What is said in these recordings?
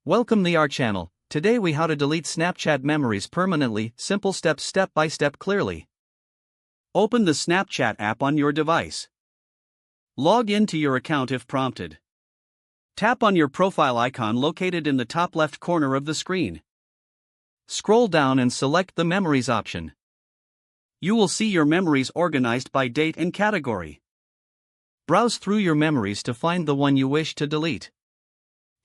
Welcome to our channel. Today we how to delete Snapchat memories permanently, simple steps step by step clearly. Open the Snapchat app on your device. Log into your account if prompted. Tap on your profile icon located in the top left corner of the screen. Scroll down and select the Memories option. You will see your memories organized by date and category. Browse through your memories to find the one you wish to delete.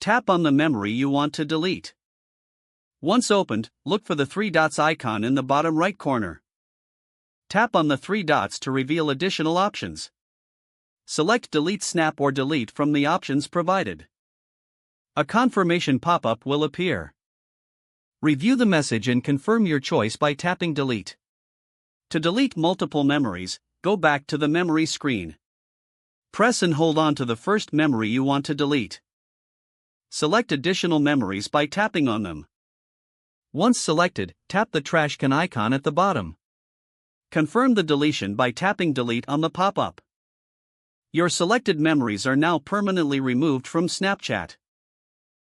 Tap on the memory you want to delete. Once opened, look for the three dots icon in the bottom right corner. Tap on the three dots to reveal additional options. Select Delete Snap or Delete from the options provided. A confirmation pop-up will appear. Review the message and confirm your choice by tapping Delete. To delete multiple memories, go back to the memory screen. Press and hold on to the first memory you want to delete. Select additional memories by tapping on them. Once selected, tap the trash can icon at the bottom. Confirm the deletion by tapping Delete on the pop-up. Your selected memories are now permanently removed from Snapchat.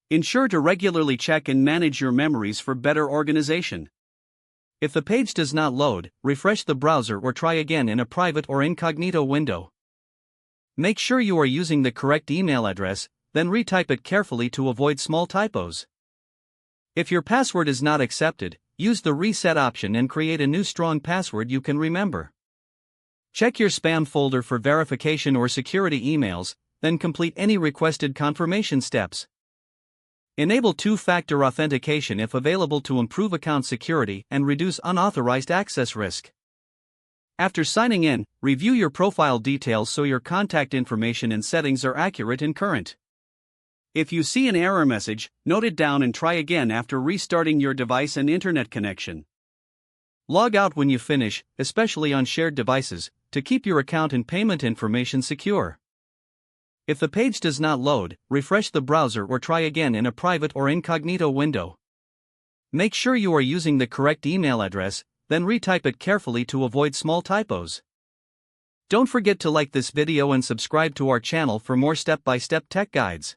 Ensure to regularly check and manage your memories for better organization. If the page does not load, refresh the browser or try again in a private or incognito window. Make sure you are using the correct email address, then retype it carefully to avoid small typos. If your password is not accepted, use the reset option and create a new strong password you can remember. Check your spam folder for verification or security emails, then complete any requested confirmation steps. Enable two-factor authentication if available to improve account security and reduce unauthorized access risk. After signing in, review your profile details so your contact information and settings are accurate and current. If you see an error message, note it down and try again after restarting your device and internet connection. Log out when you finish, especially on shared devices, to keep your account and payment information secure. If the page does not load, refresh the browser or try again in a private or incognito window. Make sure you are using the correct email address, then retype it carefully to avoid small typos. Don't forget to like this video and subscribe to our channel for more step-by-step tech guides.